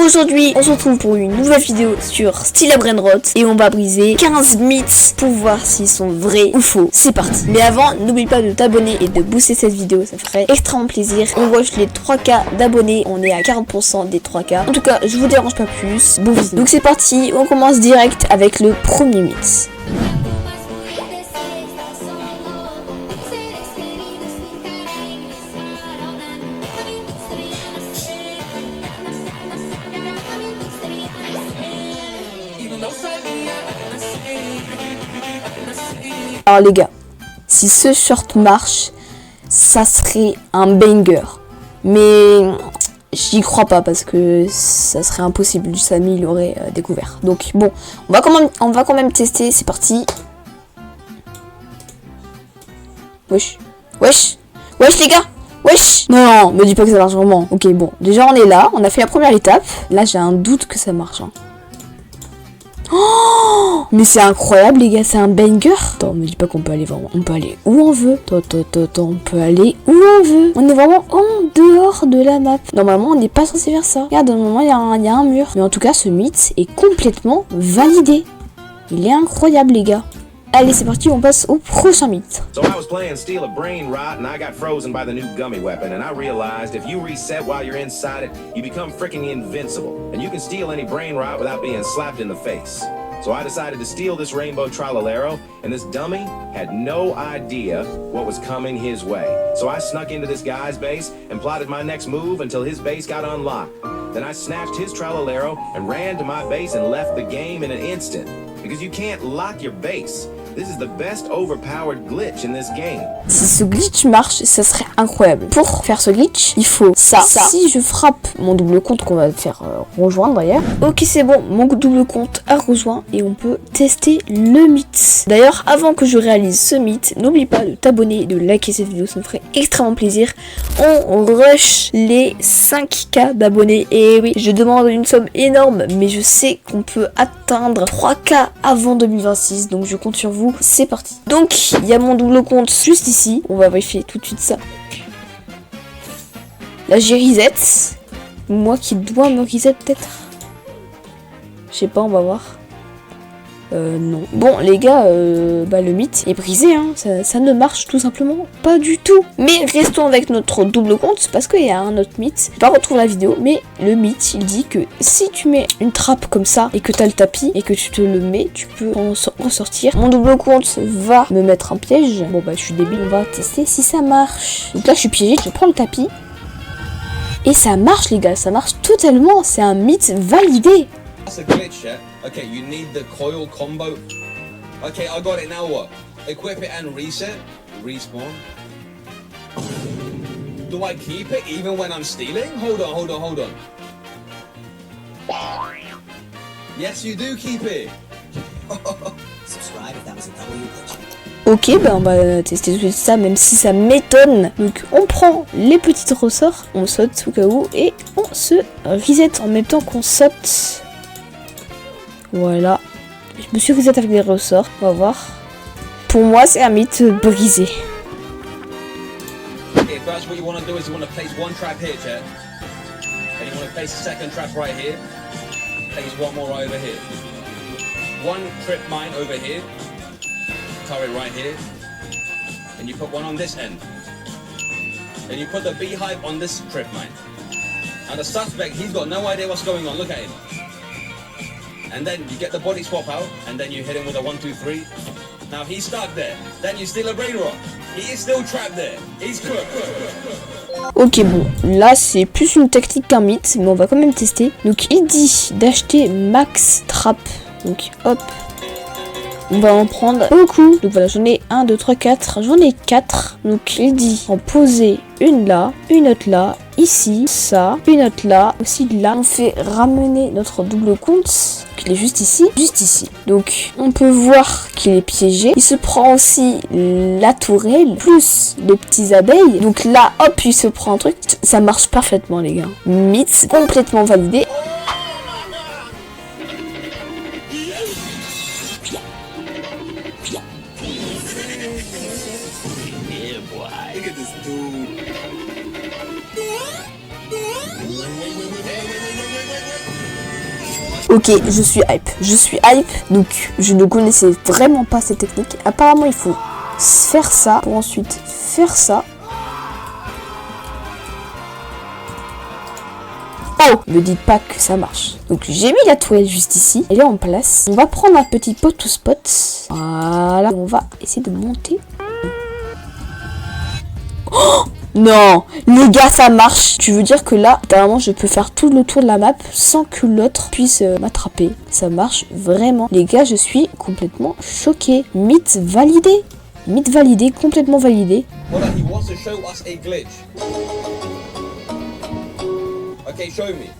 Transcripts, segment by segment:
Aujourd'hui, on se retrouve pour une nouvelle vidéo sur Styla Brainrot et on va briser 15 mythes pour voir s'ils sont vrais ou faux. C'est parti. Mais avant, n'oublie pas de t'abonner et de booster cette vidéo, ça ferait extrêmement plaisir. On watch les 3K d'abonnés, on est à 40% des 3K. En tout cas, je vous dérange pas plus. Bon visite. Donc c'est parti, on commence direct avec le premier mythe. Alors les gars, si ce short marche, ça serait un banger. Mais j'y crois pas parce que ça serait impossible. Samy il aurait découvert. Donc bon, on va quand même tester. C'est parti. Wesh, wesh, wesh les gars. Wesh. Non, me dis pas que ça marche vraiment. Ok, bon, déjà on est là, on a fait la première étape. Là j'ai un doute que ça marche. Hein. Oh, mais c'est incroyable les gars, c'est un banger. Attends, me dis pas qu'on peut aller vraiment. On peut aller où on veut. Attends, on peut aller où on veut. On est vraiment en dehors de la map. Normalement, on n'est pas censé faire ça. Regarde, normalement, il y a un mur. Mais en tout cas, ce mythe est complètement validé. Il est incroyable les gars. Allez, c'est parti, on passe au prochain mythe. So I was playing Steal a Brainrot and I got frozen by the new gummy weapon and I realized if you reset while you're inside it, you become freaking invincible and you can steal any Brainrot without being slapped in the face. So I decided to steal this rainbow Trollalero and this dummy had no idea what was coming his way. So I snuck into this guy's base and plotted my next move until his base got unlocked. Then I snatched his Trollalero and ran to my base and left the game in an instant. Because you can't lock your base. This is the best overpowered glitch in this game. Si ce glitch marche, ça serait incroyable. Pour faire ce glitch, il faut ça. Si je frappe mon double compte qu'on va faire rejoindre d'ailleurs. Ok, c'est bon, mon double compte a rejoint et on peut tester le mythe. D'ailleurs, avant que je réalise ce mythe, n'oublie pas de t'abonner et de liker cette vidéo, ça me ferait extrêmement plaisir. On rush les 5K d'abonnés. Et oui, je demande une somme énorme, mais je sais qu'on peut atteindre 3K avant 2026, donc je compte sur vous. C'est parti. Donc il y a mon double compte juste ici. On va vérifier tout de suite ça. Là j'ai reset. Moi qui dois me reset peut-être. Je sais pas, on va voir. Non. Bon les gars, le mythe est brisé, hein. Ça ne marche tout simplement pas du tout. Mais restons avec notre double compte parce qu'il y a un autre mythe. Je vais pas retrouver la vidéo, mais le mythe il dit que si tu mets une trappe comme ça et que tu as le tapis et que tu te le mets, tu peux en ressortir. Mon double compte va me mettre un piège. Bon bah je suis débile, on va tester si ça marche. Donc là je suis piégée, je prends le tapis. Et ça marche les gars, ça marche totalement. C'est un mythe validé. That's a glitch, yeah? Okay, you need the coil combo. Okay, I got it, now what? Equip it and reset? Respawn? Do I keep it even when I'm stealing? Hold on. Yes, you do keep it. Subscribe if that was a W glitch. Ok, on va tester tout de suite ça, même si ça m'étonne. Donc on prend les petits ressorts, on saute au cas où, et on se reset en même temps qu'on saute. Voilà. Je me suis reset avec des ressorts, on va voir. Pour moi, c'est un mythe brisé. Okay, first what you want to do is you want to place one trap here, Chet. And you want to place a second trap right here. Place one more right over here. One trip mine over here. Turret right here. And you put one on this end. And you put the beehive on this trip mine. And the suspect, he's got no idea what's going on. Look at him. And then you get the body swap out, and then you hit him with a 1, 2, 3. Now he's stuck there. Then you steal a Brainrot. He is still trapped there. He's cooked. Ok, bon, là c'est plus une tactique qu'un mythe, mais on va quand même tester. Donc il dit d'acheter max trap. Donc hop, on va en prendre beaucoup. Donc voilà, j'en ai 1, 2, 3, 4. J'en ai 4. Donc il dit en poser une là, une autre là, ici, ça, une autre là, aussi là. On fait ramener notre double compte. Il est juste ici, juste ici. Donc on peut voir qu'il est piégé. Il se prend aussi la tourelle, plus les petits abeilles. Donc là, hop, il se prend un truc. Ça marche parfaitement les gars. Mythe complètement validé. Ok, je suis hype. Je suis hype. Donc, je ne connaissais vraiment pas cette technique. Apparemment, il faut faire ça pour ensuite faire ça. Oh, ne dites pas que ça marche. Donc, j'ai mis la toile juste ici. Elle est en place. On va prendre un petit pot to spot. Voilà. On va essayer de monter. Oh non, les gars, ça marche. Tu veux dire que là, apparemment, je peux faire tout le tour de la map sans que l'autre puisse m'attraper. Ça marche vraiment. Les gars, je suis complètement choqué. Mythe validé. Mythe validé, complètement validé. Hold on, he wants to show us a glitch. Okay, show me.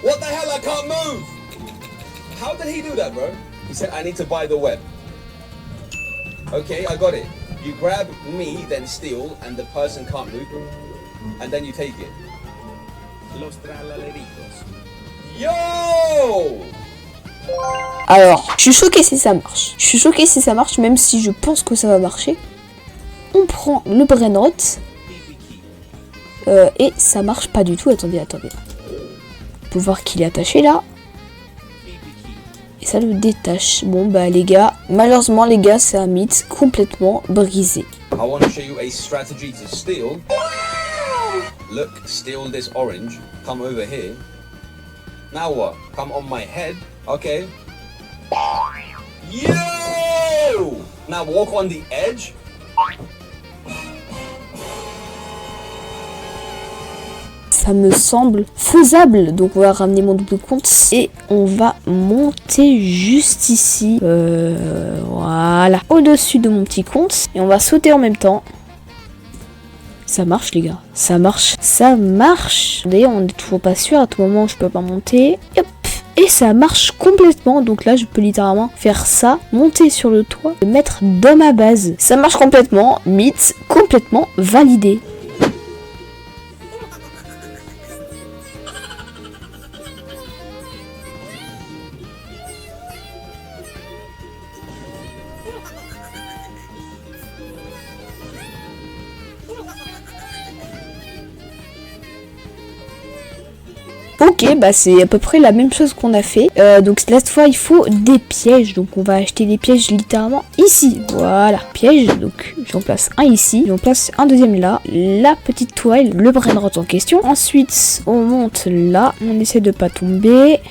What the hell? I can't move. How did he do that, bro? He said, I need to buy the web. Okay, I got it. You grab me, then steal, and the person can't move. And then you take it. Los tralaleritos. Yo! Alors, je suis choqué si ça marche. Je suis choqué si ça marche, même si je pense que ça va marcher. On prend le brainrot. Et ça marche pas du tout. Attendez. On peut voir qu'il est attaché là. Et ça le détache. Bon bah les gars, malheureusement les gars, c'est un mythe complètement brisé. I want to show you a strategy to steal. Look, steal this orange. Come over here. Now what? Come on my head. Okay. Yo! Now walk on the edge. Ça me semble faisable. Donc on va ramener mon double compte. Et on va monter juste ici. Voilà. Au-dessus de mon petit compte. Et on va sauter en même temps. Ça marche les gars. Ça marche. Ça marche. D'ailleurs on n'est toujours pas sûr. À tout moment je peux pas monter. Hop. Et ça marche complètement. Donc là je peux littéralement faire ça. Monter sur le toit. Le mettre dans ma base. Ça marche complètement. Mythe complètement validé. Ok, bah c'est à peu près la même chose qu'on a fait. Donc cette fois il faut des pièges. Donc on va acheter des pièges littéralement ici. Voilà, piège. Donc j'en place un ici. J'en place un deuxième là. La petite toile, le brainrot en question. Ensuite on monte là. On essaie de pas tomber.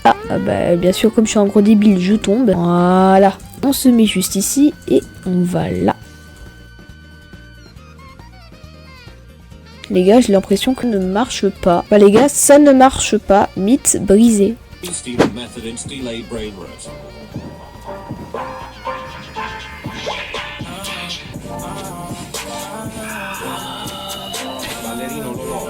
Ah bah bien sûr comme je suis un gros débile je tombe. Voilà. On se met juste ici et on va là. Les gars, j'ai l'impression que ça ne marche pas. Bah les gars, ça ne marche pas. Mythe brisé. Ballerino Lolo.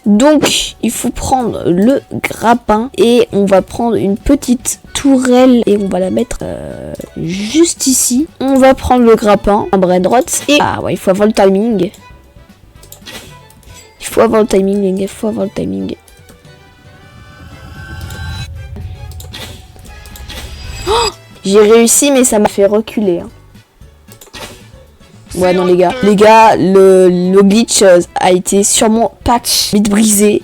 Donc, il faut prendre le grappin et on va prendre une petite tourelle et on va la mettre juste ici. On va prendre le grappin, un brainrot et... Ah ouais, il faut avoir le timing. Il faut avoir le timing, les gars, il faut avoir le timing. Oh, j'ai réussi, mais ça m'a fait reculer. Hein. Ouais non les gars, le glitch a été sûrement patch, vite brisé.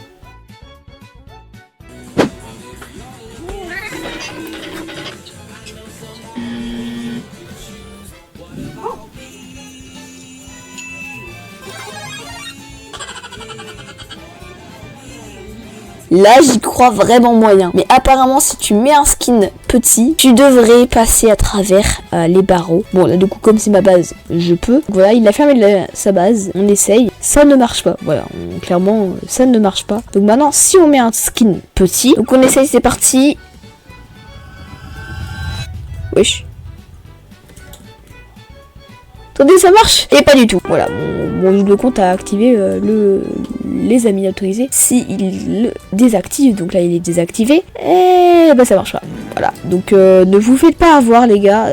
Là, j'y crois vraiment moyen. Mais apparemment, si tu mets un skin petit, tu devrais passer à travers les barreaux. Bon, là, du coup, comme c'est ma base, je peux. Donc, voilà, il a fermé sa base. On essaye. Ça ne marche pas. Voilà, clairement, ça ne marche pas. Donc maintenant, si on met un skin petit, donc on essaye, c'est parti. Wesh. Attendez, ça marche. Et pas du tout. Voilà, mon double compte a activé les amis autorisés. Si il le désactive, donc là il est désactivé, et bah ça marche pas. Voilà, donc ne vous faites pas avoir les gars,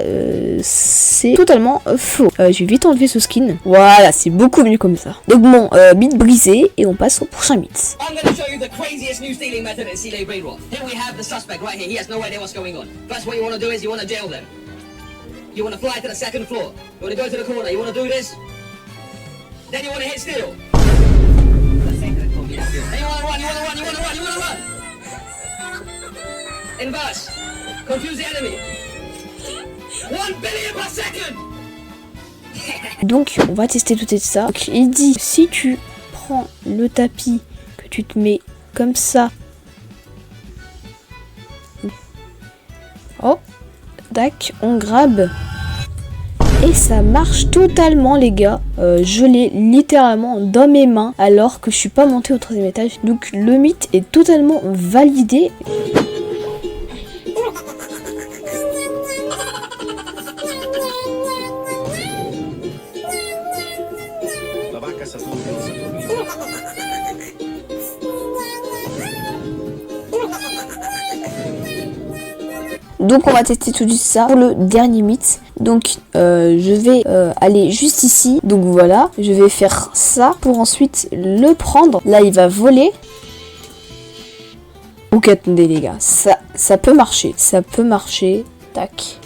c'est totalement faux. Je vais vite enlever ce skin. Voilà, c'est beaucoup mieux comme ça. Donc bon, mythe brisé et on passe au prochain mythe. I'm going to show you the craziest new stealing method in C-Day Brainrot. Here we have the suspect right here. He has no idea what's going on. First, what you want to do is you want to jail them. You want to fly to the second floor. You want to go to the corner. You want to do this. Then you want to hit steel. Then you want to run. You want to run. You want to run. You want to run. Inverse. Confuse the enemy. 1 billion per second. Donc on va tester tout ça. Donc il dit si tu prends le tapis, que tu te mets comme ça. Hop, tac, on grabe. Et ça marche totalement les gars. Je l'ai littéralement dans mes mains alors que je suis pas montée au 3e étage. Donc le mythe est totalement validé. La vaca Saturno. Donc on va tester tout de suite ça pour le dernier mythe. Donc je vais aller juste ici. Donc voilà, je vais faire ça pour ensuite le prendre. Là il va voler. Ok, attendez les gars, ça peut marcher. Ça peut marcher. Tac.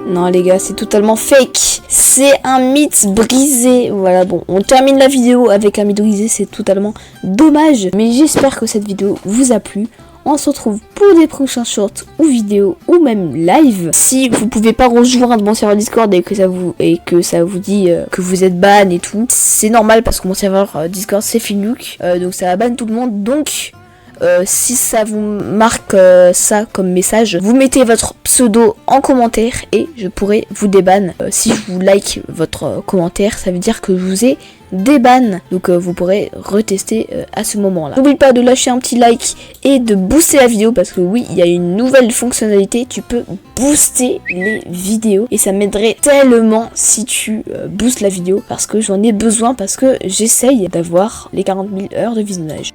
Non les gars, c'est totalement fake. C'est un mythe brisé. Voilà, bon, on termine la vidéo avec un mythe brisé. C'est totalement dommage. Mais j'espère que cette vidéo vous a plu. On se retrouve pour des prochains shorts ou vidéos ou même live. Si vous pouvez pas rejoindre mon serveur Discord et que ça vous dit que vous êtes ban et tout, c'est normal parce que mon serveur Discord c'est Finlook. Donc ça va ban tout le monde. Donc si ça vous marque ça comme message, vous mettez votre pseudo en commentaire et je pourrai vous déban. Si je vous like votre commentaire, ça veut dire que je vous ai déban. Donc vous pourrez retester à ce moment-là. N'oublie pas de lâcher un petit like et de booster la vidéo parce que oui, il y a une nouvelle fonctionnalité. Tu peux booster les vidéos et ça m'aiderait tellement si tu boostes la vidéo parce que j'en ai besoin parce que j'essaye d'avoir les 40 000 heures de visionnage.